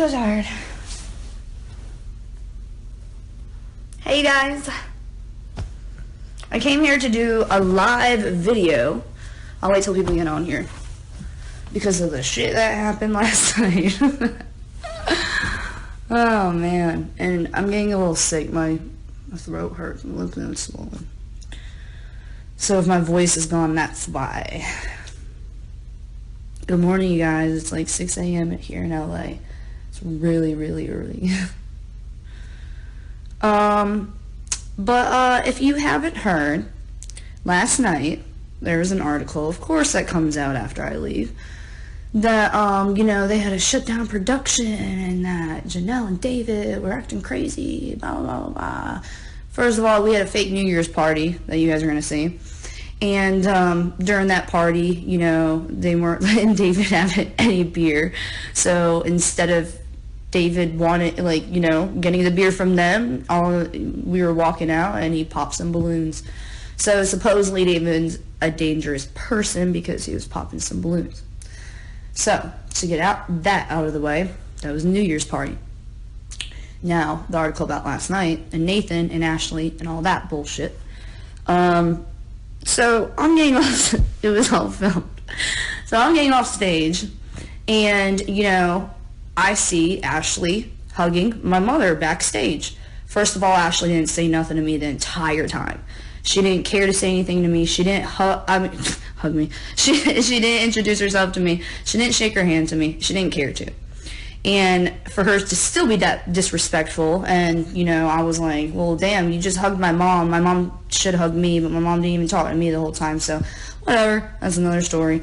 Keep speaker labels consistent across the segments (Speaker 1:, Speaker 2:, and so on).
Speaker 1: so tired. Hey you guys. I came here to do a live video. I'll wait till people get on here because of the shit that happened last night. Oh man, and I'm getting a little sick. My throat hurts, my lymph node's swollen. So if my voice is gone, that's why. Good morning, you guys. It's like 6 a.m. here in LA. It's really, really early. But if you haven't heard, last night there was an article, of course, that comes out after I leave, that you know, they had to shut down production and that Jenelle and David were acting crazy, blah blah blah blah. First of all, we had a fake New Year's party that you guys are gonna see, and during that party, you know, they weren't letting David have any beer, so instead of David wanted, like, you know, getting the beer from them, we were walking out and he popped some balloons. So supposedly David's a dangerous person because he was popping some balloons. So to get that out of the way, that was a New Year's party. Now the article about last night and Nathan and Ashley and all that bullshit. So I'm getting off. It was all filmed. So I'm getting off stage, and you know, I see Ashley hugging my mother backstage. First of all, Ashley didn't say nothing to me the entire time. She didn't care to say anything to me. She didn't hug me. She didn't introduce herself to me. She didn't shake her hand to me. She didn't care to. And for her to still be that disrespectful, and you know, I was like, well, damn, you just hugged my mom. My mom should hug me, but my mom didn't even talk to me the whole time. So whatever, that's another story.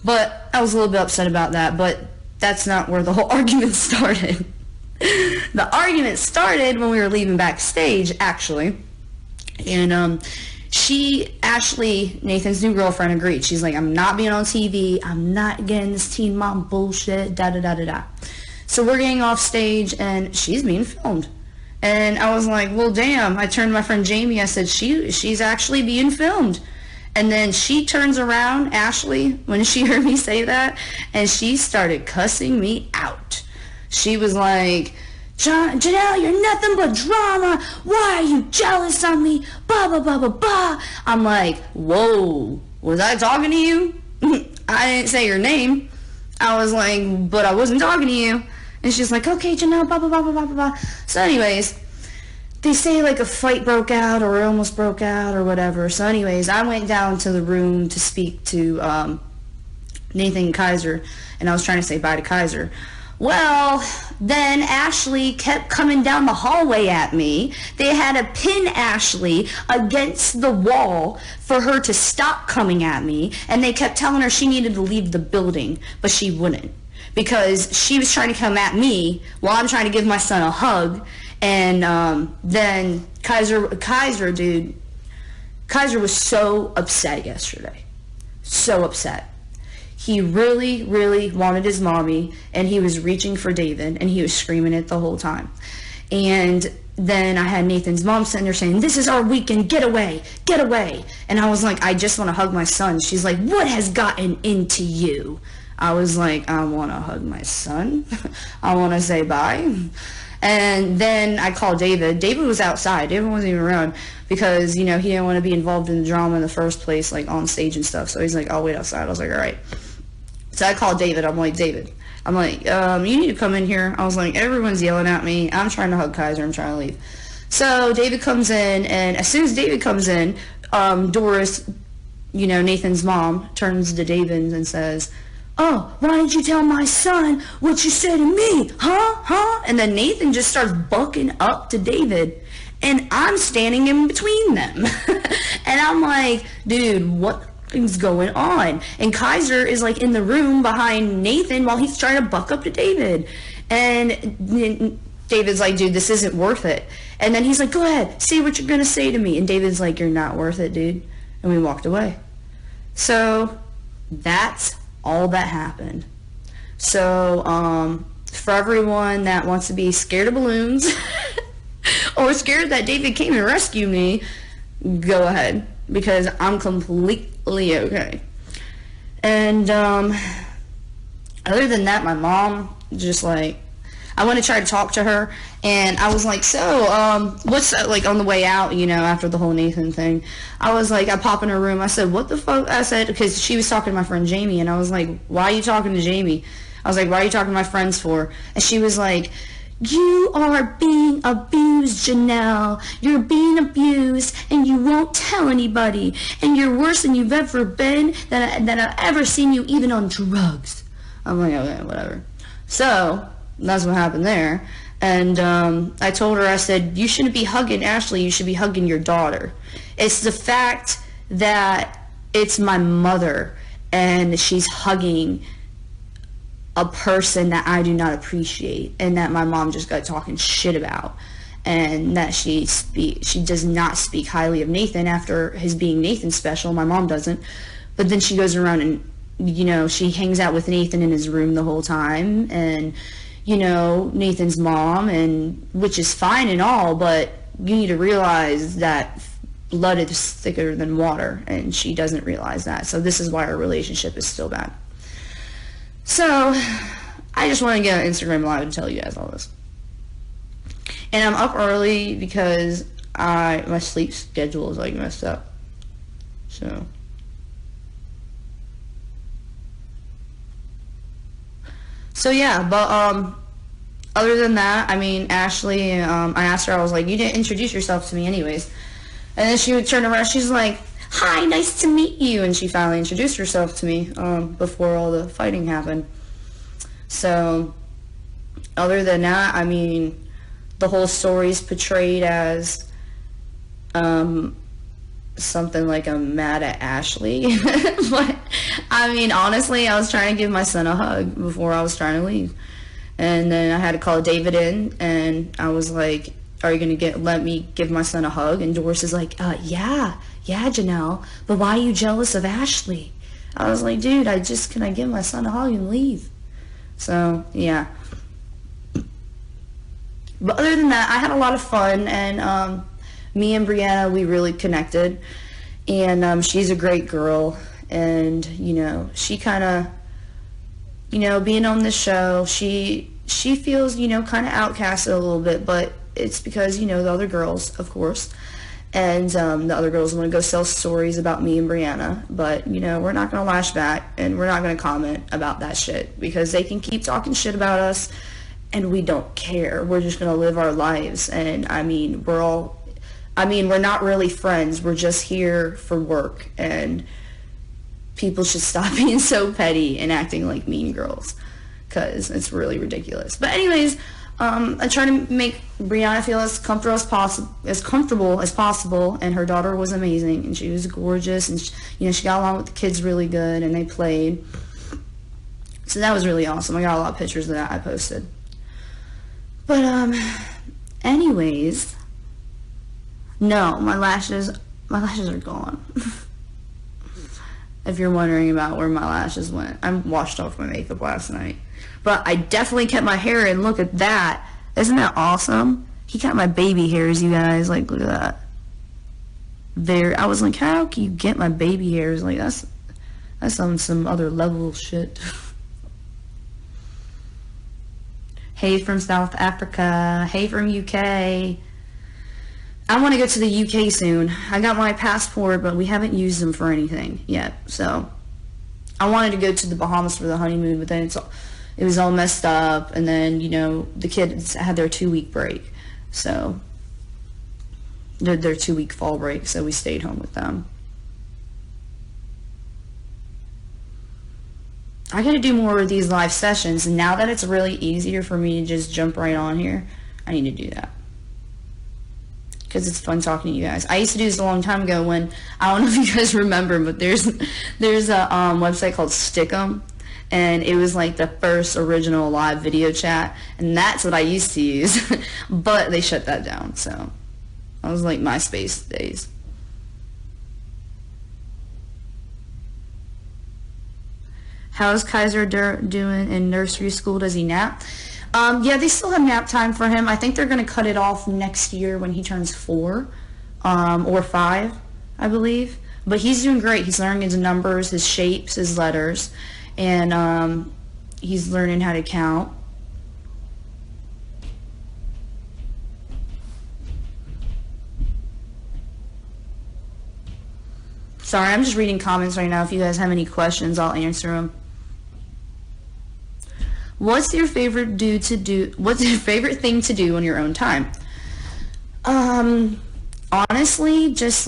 Speaker 1: But I was a little bit upset about that, but that's not where the whole argument started. The argument started when we were leaving backstage, actually. And Ashley, Nathan's new girlfriend, agreed. She's like, I'm not being on TV. I'm not getting this teen mom bullshit, da-da-da-da-da. So we're getting off stage, and she's being filmed. And I was like, well, damn. I turned to my friend Jamie. I said, she's actually being filmed. And then she turns around, Ashley, when she heard me say that, and she started cussing me out. She was like, Jenelle, you're nothing but drama. Why are you jealous of me? Blah, blah, blah, blah, blah. I'm like, whoa, was I talking to you? I didn't say your name. I was like, but I wasn't talking to you. And she's like, okay, Jenelle, blah, blah, blah, blah, blah, blah. So anyways, they say like a fight broke out or almost broke out or whatever. So anyways, I went down to the room to speak to Nathan and Kaiser, and I was trying to say bye to Kaiser. Well, then Ashley kept coming down the hallway at me. They had to pin Ashley against the wall for her to stop coming at me, and they kept telling her she needed to leave the building, but she wouldn't, because she was trying to come at me while I'm trying to give my son a hug. And then Kaiser was so upset yesterday. So upset. He really, really wanted his mommy, and he was reaching for David, and he was screaming it the whole time. And then I had Nathan's mom sitting there saying, this is our weekend, get away, get away. And I was like, I just want to hug my son. She's like, what has gotten into you? I was like, I want to hug my son. I want to say bye. And then I called David. David was outside. David wasn't even around because, you know, he didn't want to be involved in the drama in the first place, like on stage and stuff. So he's like, I'll wait outside. I was like, all right. So I called David. I'm like, David, you need to come in here. I was like, everyone's yelling at me. I'm trying to hug Kaiser. I'm trying to leave. So David comes in, and as soon as David comes in, Doris, you know, Nathan's mom, turns to David and says, oh, why didn't you tell my son what you said to me? Huh? And then Nathan just starts bucking up to David, and I'm standing in between them. And I'm like, dude, what is going on? And Kaiser is like in the room behind Nathan while he's trying to buck up to David. And David's like, dude, this isn't worth it. And then he's like, go ahead, say what you're going to say to me. And David's like, you're not worth it, dude. And we walked away. So that's all that happened. So for everyone that wants to be scared of balloons or scared that David came and rescued me, go ahead, because I'm completely okay. And other than that, my mom just like, I went to try to talk to her, and I was like, so, what's that, like, on the way out, you know, after the whole Nathan thing, I was like, I pop in her room, I said, what the fuck, I said, because she was talking to my friend Jamie, and I was like, why are you talking to Jamie? I was like, why are you talking to my friends for? And she was like, you are being abused, Jenelle. You're being abused, and you won't tell anybody, and you're worse than you've ever been, than I've ever seen you, even on drugs. I'm like, okay, whatever. So, that's what happened there. And I told her, I said, you shouldn't be hugging Ashley, you should be hugging your daughter. It's the fact that it's my mother, and she's hugging a person that I do not appreciate, and that my mom just got talking shit about, and that she does not speak highly of Nathan after his being Nathan special. My mom doesn't, but then she goes around and, you know, she hangs out with Nathan in his room the whole time, and, you know, Nathan's mom, and which is fine and all, but you need to realize that blood is thicker than water, and she doesn't realize that. So this is why our relationship is still bad. So, I just want to get on Instagram Live and tell you guys all this. And I'm up early because my sleep schedule is like messed up. So yeah, but other than that, I mean, Ashley, I asked her, I was like, you didn't introduce yourself to me anyways. And then she would turn around, she's like, hi, nice to meet you. And she finally introduced herself to me before all the fighting happened. So, other than that, I mean, the whole story's portrayed as something like I'm mad at Ashley. But, I mean, honestly, I was trying to give my son a hug before I was trying to leave. And then I had to call David in, and I was like, are you going to let me give my son a hug? And Doris is like, yeah, Jenelle, but why are you jealous of Ashley? I was like, dude, can I give my son a hug and leave? So, yeah. But other than that, I had a lot of fun, and me and Brianna, we really connected, and she's a great girl, and, you know, she kind of, you know, being on this show, she feels, you know, kind of outcasted a little bit, but it's because, you know, the other girls, of course, and the other girls want to go sell stories about me and Brianna, but, you know, we're not going to lash back, and we're not going to comment about that shit, because they can keep talking shit about us, and we don't care. We're just going to live our lives, and, I mean, we're not really friends. We're just here for work, and people should stop being so petty and acting like mean girls, because it's really ridiculous. But anyways, I try to make Brianna feel as comfortable as possible, and her daughter was amazing, and she was gorgeous, and she got along with the kids really good, and they played. So that was really awesome. I got a lot of pictures of that I posted. But anyways, no, my lashes are gone. If you're wondering about where my lashes went, I washed off my makeup last night. But I definitely kept my hair in. Look at that. Isn't that awesome? He got my baby hairs, you guys. Like, look at that. I was like, how can you get my baby hairs? Like, that's on some other level shit. Hey from South Africa. Hey from UK. I want to go to the UK soon. I got my passport, but we haven't used them for anything yet. So, I wanted to go to the Bahamas for the honeymoon, but then it was all messed up, and then, you know, the kids had their 2-week break, so their 2-week fall break, so we stayed home with them. I gotta do more of these live sessions, and now that it's really easier for me to just jump right on here, I need to do that, because it's fun talking to you guys. I used to do this a long time ago when, I don't know if you guys remember, but there's a website called Stickum, and it was like the first original live video chat, and that's what I used to use, but they shut that down, so I was like MySpace days. How's Kaiser doing in nursery school? Does he nap? Yeah, they still have nap time for him. I think they're going to cut it off next year when he turns 4 or 5, I believe. But he's doing great. He's learning his numbers, his shapes, his letters, and he's learning how to count. Sorry, I'm just reading comments right now. If you guys have any questions, I'll answer them. What's your favorite What's your favorite thing to do on your own time? Honestly, just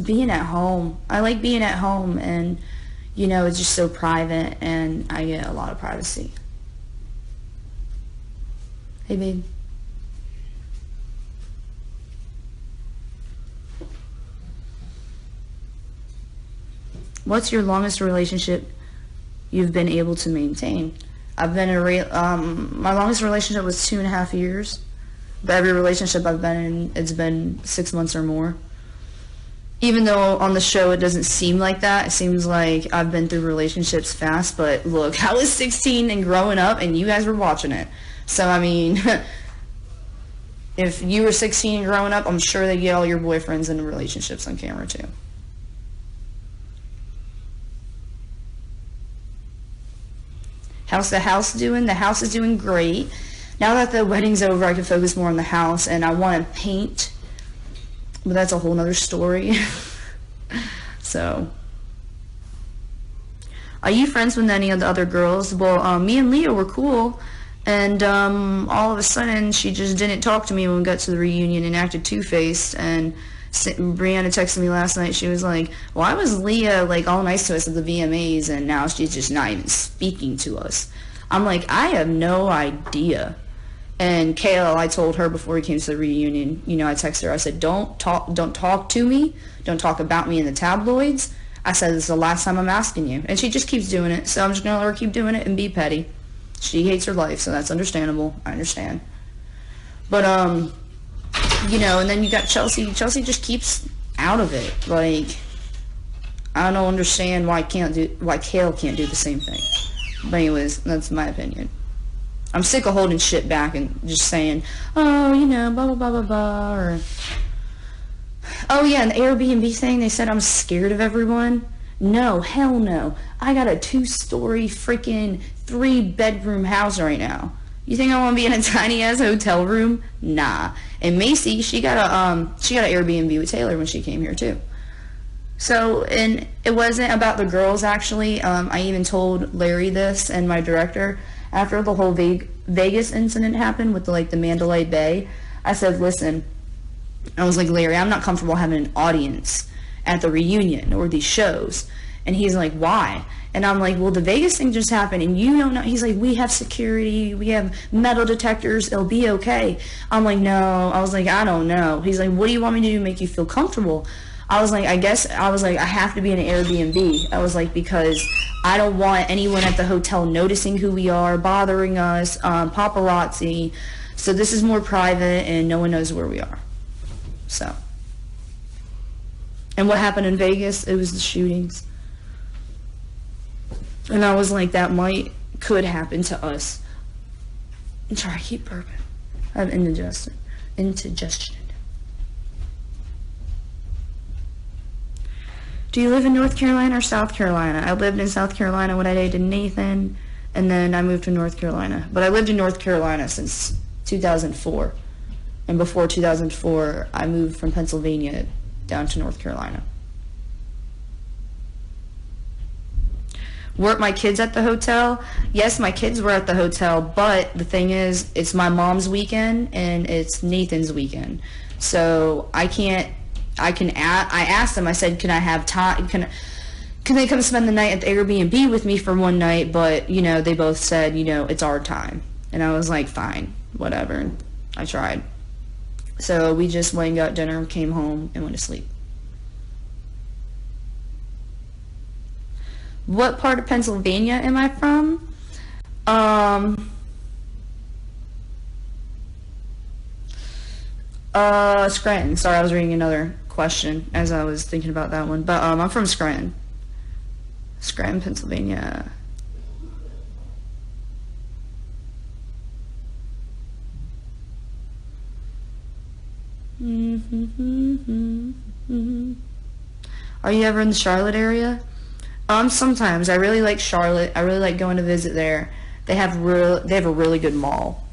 Speaker 1: being at home. I like being at home, and it's just so private, and I get a lot of privacy. Hey, babe. What's your longest relationship you've been able to maintain? I've been my longest relationship was 2.5 years. But every relationship I've been in, it's been 6 months or more. Even though on the show it doesn't seem like that, it seems like I've been through relationships fast, but look, I was 16 and growing up, and you guys were watching it. So, I mean, if you were 16 and growing up, I'm sure they get all your boyfriends into relationships on camera, too. How's the house doing? The house is doing great. Now that the wedding's over, I can focus more on the house, and I want to paint, but that's a whole nother story. So, are you friends with any of the other girls? Well, me and Leah were cool, and all of a sudden, she just didn't talk to me when we got to the reunion and acted two-faced, and Brianna texted me last night. She was like, why was Leah all nice to us at the VMAs, and now she's just not even speaking to us? I'm like, I have no idea. And Kayla, I told her before we came to the reunion, I texted her, I said, don't talk to me, don't talk about me in the tabloids. I said, this is the last time I'm asking you. And she just keeps doing it, so I'm just gonna let her keep doing it and be petty. She hates her life, so that's understandable. I understand. But and then you got Chelsea. Chelsea just keeps out of it. I don't understand why Kale can't do the same thing. But anyways, that's my opinion. I'm sick of holding shit back and just saying, oh, blah, blah, blah, blah, blah, or, oh, yeah, and the Airbnb thing, they said I'm scared of everyone. No, hell no. I got a 2-story freaking 3-bedroom house right now. You think I want to be in a tiny-ass hotel room? Nah. And Macy, she got an Airbnb with Taylor when she came here, too. So, and it wasn't about the girls, actually. I even told Larry this and my director. After the whole Vegas incident happened with the Mandalay Bay, I said, listen, I was like, Larry, I'm not comfortable having an audience at the reunion or these shows. And he's like, why? And I'm like, well, the Vegas thing just happened, and you don't know. He's like, we have security, we have metal detectors, it'll be okay. I'm like, no. I was like, I don't know. He's like, what do you want me to do to make you feel comfortable? I was like, I have to be in an Airbnb. I was like, because I don't want anyone at the hotel noticing who we are, bothering us, paparazzi. So this is more private, and no one knows where we are. So. And what happened in Vegas? It was the shootings. And I was like, that could happen to us. I'm sorry, I keep burping. I have indigestion. Do you live in North Carolina or South Carolina? I lived in South Carolina when I dated Nathan, and then I moved to North Carolina. But I lived in North Carolina since 2004. And before 2004, I moved from Pennsylvania down to North Carolina. Weren't my kids at the hotel? Yes, my kids were at the hotel, but the thing is, it's my mom's weekend and it's Nathan's weekend. So I asked them, I said, can I have time, can they come spend the night at the Airbnb with me for one night? But, they both said, it's our time. And I was like, fine, whatever. I tried. So we just went and got dinner, came home, and went to sleep. What part of Pennsylvania am I from? Scranton. Sorry, I was reading another question as I was thinking about that one. But I'm from Scranton. Scranton, Pennsylvania. Are you ever in the Charlotte area? Sometimes. I really like Charlotte. I really like going to visit there. They have a really good mall.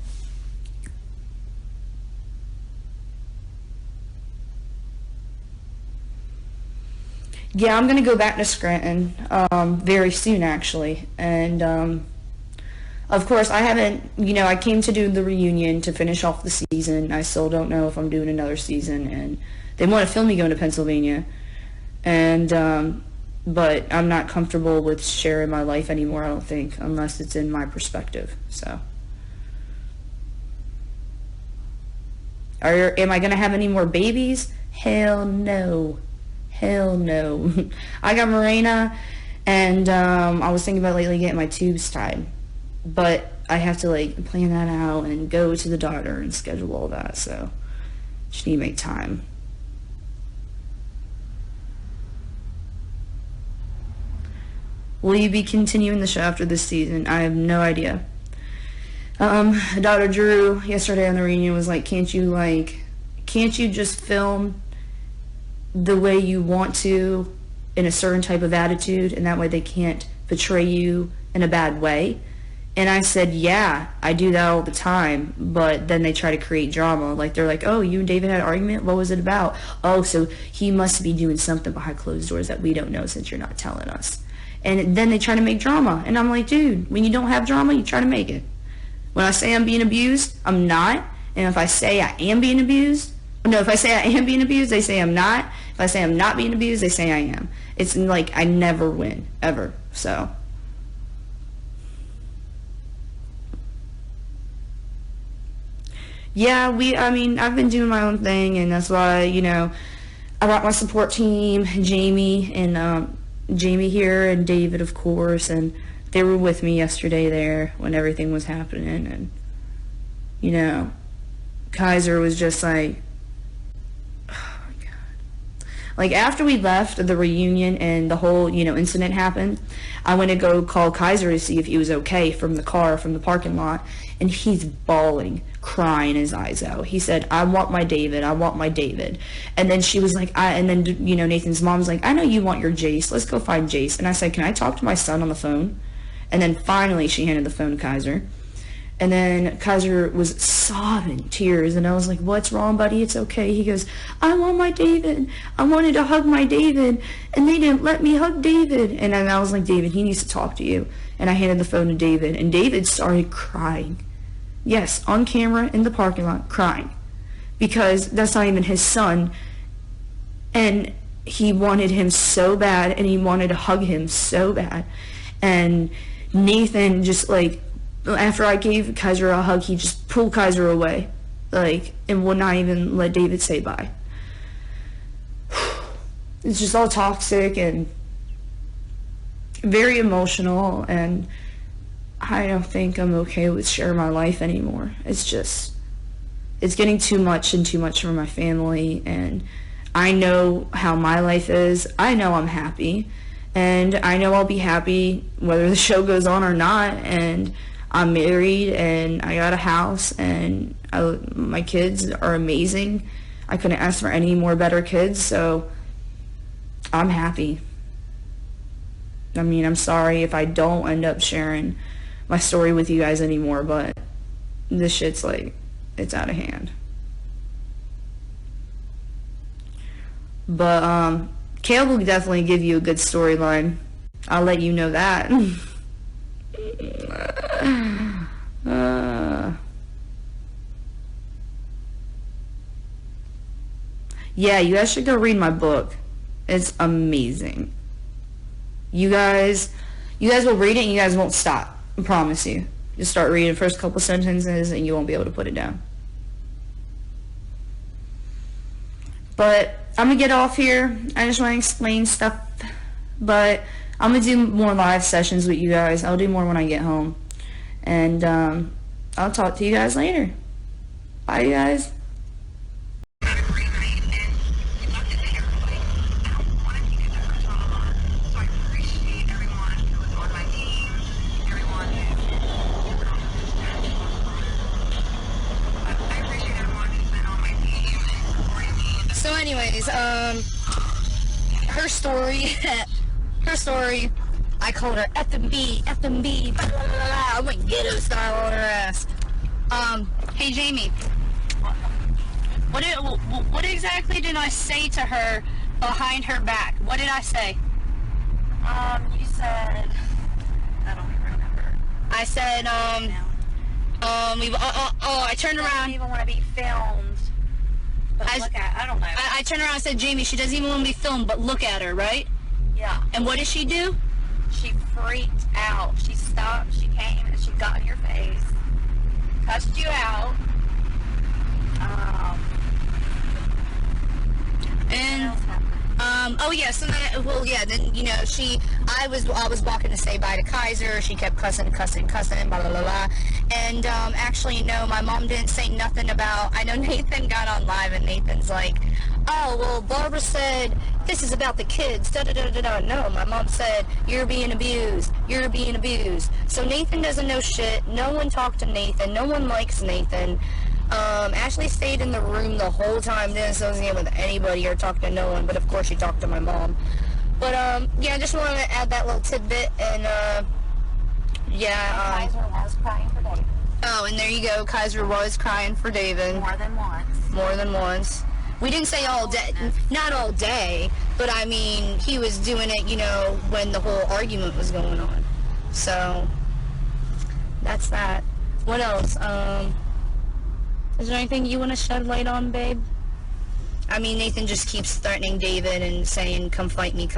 Speaker 1: Yeah, I'm gonna go back to Scranton very soon, actually, and of course, I haven't. I came to do the reunion to finish off the season. I still don't know if I'm doing another season, and they want to film me going to Pennsylvania, and but I'm not comfortable with sharing my life anymore. I don't think, unless it's in my perspective. So, am I gonna have any more babies? Hell no. Hell no. I got Morena, and I was thinking about lately getting my tubes tied, but I have to like plan that out and go to the doctor and schedule all that, so just need to make time. Will you be continuing the show after this season? I have no idea. Dr. Drew yesterday on the reunion was like, can't you just film the way you want to in a certain type of attitude, and that way they can't portray you in a bad way? And I said, yeah, I do that all the time, but then they try to create drama. Like, they're like, oh, you and David had an argument? What was it about? Oh, so he must be doing something behind closed doors that we don't know since you're not telling us. And then they try to make drama. And I'm like, dude, when you don't have drama, you try to make it. When I say I'm being abused, I'm not. And if I say I am being abused, no, if I say I am being abused, they say I'm not. If I say I'm not being abused, they say I am. It's like I never win, ever. So... yeah, I've been doing my own thing, and that's why, I brought my support team, Jamie, and Jamie here, and David, of course, and they were with me yesterday there when everything was happening, and, Kaiser was just like, oh my God. Like, after we left the reunion and the whole, incident happened, I went to go call Kaiser to see if he was okay from the parking lot, and he's bawling, crying his eyes out. He said, I want my David, I want my David. And then she was like, Nathan's mom's like, I know you want your Jace, let's go find Jace. And I said, can I talk to my son on the phone? And then finally she handed the phone to Kaiser. And then Kaiser was sobbing tears, and I was like, what's wrong, buddy? It's okay. He goes, I want my David. I wanted to hug my David, and they didn't let me hug David. And then I was like, David, he needs to talk to you. And I handed the phone to David, and David started crying. Yes, on camera in the parking lot, crying. Because that's not even his son. And he wanted him so bad, and he wanted to hug him so bad. And Nathan just like, after I gave Kaiser a hug, he just pulled Kaiser away, like, and would not even let David say bye. It's just all toxic and very emotional, and I don't think I'm okay with sharing my life anymore. It's getting too much and too much for my family, and I know how my life is. I know I'm happy, and I know I'll be happy whether the show goes on or not, and I'm married, and I got a house, and my kids are amazing. I couldn't ask for any more better kids, so I'm happy. I'm sorry if I don't end up sharing my story with you guys anymore, but this shit's like, it's out of hand. But Caleb will definitely give you a good storyline. I'll let you know that. Yeah, you guys should go read my book. It's amazing. You guys will read it and you guys won't stop. I promise you. Just start reading the first couple sentences and you won't be able to put it down. But I'm gonna get off here. I just want to explain stuff. But I'm gonna do more live sessions with you guys. I'll do more when I get home. And I'll talk to you guys later. Bye, you guys.
Speaker 2: So anyways, her story, I called her FMB, blah, blah, blah, blah. I went ghetto style on her ass. Hey Jamie, what exactly did I say to her behind her back. What did I say?
Speaker 3: You said, I don't even remember.
Speaker 2: I said, I turned
Speaker 3: She doesn't
Speaker 2: around.
Speaker 3: even want to be filmed. But look at, I don't know.
Speaker 2: I turned around and said, Jamie, she doesn't even want to be filmed, but look at her, right?
Speaker 3: Yeah.
Speaker 2: And what did she do?
Speaker 3: She freaked out. She stopped, she came, and she got in your face, cussed you out.
Speaker 2: And
Speaker 3: What else happened?
Speaker 2: oh yeah, so then, well yeah, then you know I was walking to say bye to Kaiser. She kept cussing, blah blah blah blah. And actually no, my mom didn't say nothing about. I know Nathan got on live and Nathan's like, oh well, Barbara said this is about the kids. Da da da da da. No, my mom said you're being abused. You're being abused. So Nathan doesn't know shit. No one talked to Nathan. No one likes Nathan. Ashley stayed in the room the whole time, didn't associate with anybody or talk to no one, but of course she talked to my mom. But, yeah, I just wanted to add that little tidbit, and, yeah,
Speaker 3: Kaiser was crying for David.
Speaker 2: oh, and there you go, Kaiser was crying for David.
Speaker 3: More than once.
Speaker 2: More than once. We didn't say all day, not all day, but I mean, he was doing it, you know, when the whole argument was going on. So, that's that. What else? Is there anything you want to shed light on, babe? I mean, Nathan just keeps threatening David and saying, come fight me,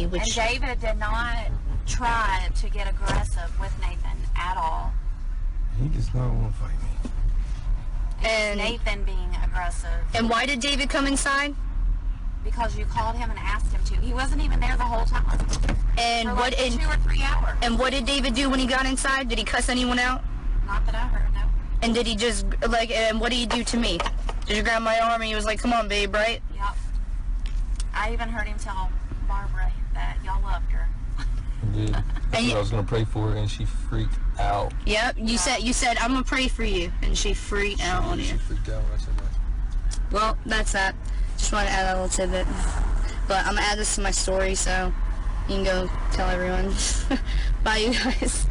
Speaker 2: which...
Speaker 3: And David did not try to get aggressive with Nathan at all.
Speaker 4: He does not want to fight me.
Speaker 2: And-
Speaker 3: Nathan being aggressive.
Speaker 2: And why did David come inside?
Speaker 3: Because you called him and asked him to. He wasn't even there the whole time.
Speaker 2: And
Speaker 3: For
Speaker 2: what
Speaker 3: like
Speaker 2: and,
Speaker 3: 2 or 3 hours.
Speaker 2: and what did David do when he got inside? Did he cuss anyone out?
Speaker 3: Not that I heard, no.
Speaker 2: And did he just, like, and what did he do to me? Did you grab my arm and he was like, come on, babe, right?
Speaker 3: Yep. I even heard him tell Barbara that y'all loved her.
Speaker 4: He did.
Speaker 2: And
Speaker 4: I was gonna pray for her, and she freaked out.
Speaker 2: Yep, you said, I'm gonna pray for you. And she freaked out on you.
Speaker 4: She freaked out when I said that.
Speaker 2: Well, that's that. Just want to add that little tidbit. But I'm gonna add this to my story, so you can go tell everyone. Bye, you guys.